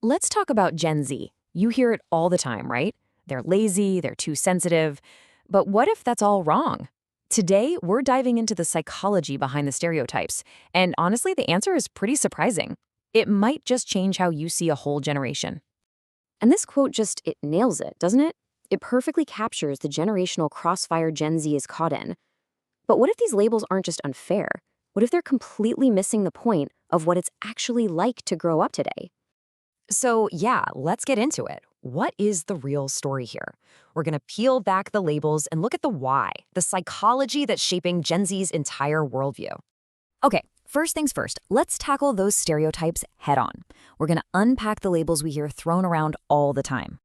Let's talk about Gen Z. You hear it all the time, right? They're lazy, they're too sensitive. But what if that's all wrong? Today, we're diving into the psychology behind the stereotypes. And honestly, the answer is pretty surprising. It might just change how you see a whole generation. And this quote it nails it, doesn't it? It perfectly captures the generational crossfire Gen Z is caught in. But what if these labels aren't just unfair? What if they're completely missing the point of what it's actually like to grow up today? So, yeah, let's get into it. What is the real story here? We're going to peel back the labels and look at the why, the psychology that's shaping Gen Z's entire worldview. Okay, first things first, let's tackle those stereotypes head on. We're going to unpack the labels we hear thrown around all the time.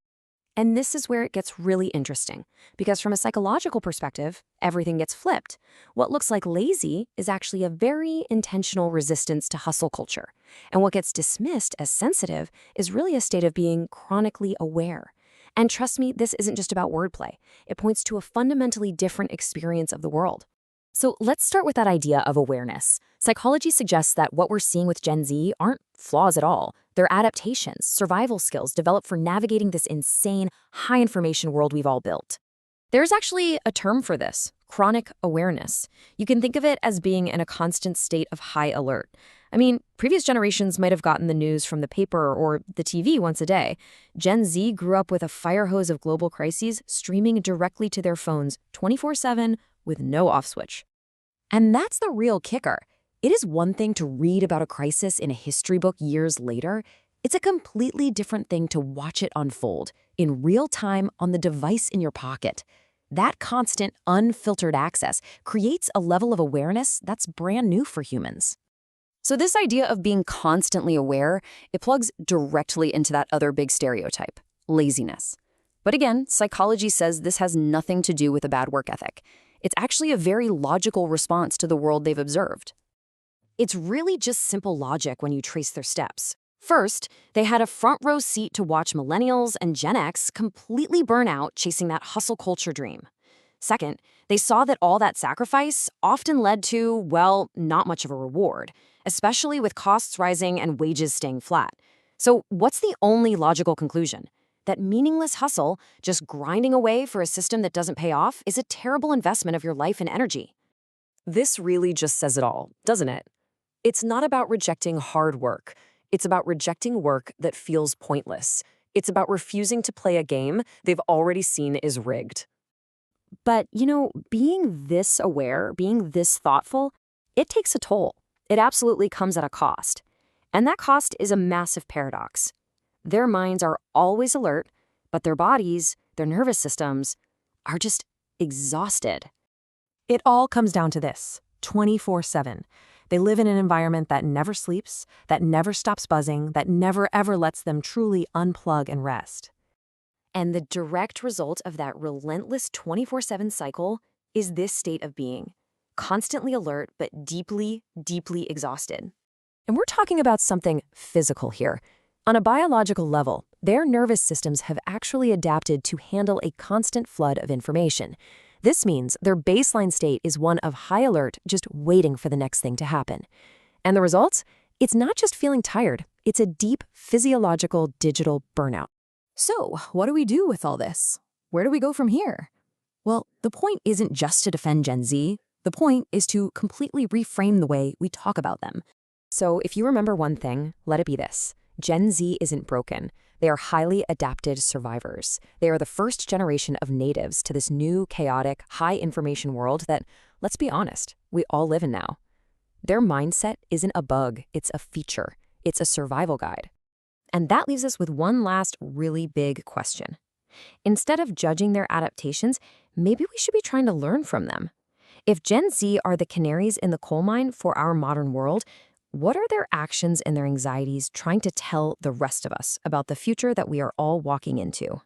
And this is where it gets really interesting, because from a psychological perspective, everything gets flipped. What looks like lazy is actually a very intentional resistance to hustle culture. And what gets dismissed as sensitive is really a state of being chronically aware. And trust me, this isn't just about wordplay. It points to a fundamentally different experience of the world. So let's start with that idea of awareness. Psychology suggests that what we're seeing with Gen Z aren't flaws at all. They're adaptations, survival skills developed for navigating this insane, high-information world we've all built. There's actually a term for this, chronic awareness. You can think of it as being in a constant state of high alert. I mean, previous generations might have gotten the news from the paper or the TV once a day. Gen Z grew up with a fire hose of global crises streaming directly to their phones 24/7 with no off switch. And that's the real kicker. It is one thing to read about a crisis in a history book years later. It's a completely different thing to watch it unfold in real time on the device in your pocket. That constant, unfiltered access creates a level of awareness that's brand new for humans. So this idea of being constantly aware, it plugs directly into that other big stereotype, laziness. But again, psychology says this has nothing to do with a bad work ethic. It's actually a very logical response to the world they've observed. It's really just simple logic when you trace their steps. First, they had a front row seat to watch millennials and Gen X completely burn out chasing that hustle culture dream. Second, they saw that all that sacrifice often led to, well, not much of a reward, especially with costs rising and wages staying flat. So what's the only logical conclusion? That meaningless hustle, just grinding away for a system that doesn't pay off, is a terrible investment of your life and energy. This really just says it all, doesn't it? It's not about rejecting hard work. It's about rejecting work that feels pointless. It's about refusing to play a game they've already seen is rigged. But, being this aware, being this thoughtful, it takes a toll. It absolutely comes at a cost. And that cost is a massive paradox. Their minds are always alert, but their bodies, their nervous systems, are just exhausted. It all comes down to this, 24/7. They live in an environment that never sleeps, that never stops buzzing, that never ever lets them truly unplug and rest. And the direct result of that relentless 24/7 cycle is this state of being, constantly alert but deeply, deeply exhausted. And we're talking about something physical here. On a biological level, their nervous systems have actually adapted to handle a constant flood of information. This means their baseline state is one of high alert, just waiting for the next thing to happen. And the result? It's not just feeling tired, it's a deep physiological digital burnout. So, what do we do with all this? Where do we go from here? Well, the point isn't just to defend Gen Z. The point is to completely reframe the way we talk about them. So, if you remember one thing, let it be this. Gen Z isn't broken. They are highly adapted survivors. They are the first generation of natives to this new, chaotic, high-information world that, let's be honest, we all live in now. Their mindset isn't a bug, it's a feature. It's a survival guide. And that leaves us with one last really big question. Instead of judging their adaptations, maybe we should be trying to learn from them. If Gen Z are the canaries in the coal mine for our modern world, what are their actions and their anxieties trying to tell the rest of us about the future that we are all walking into?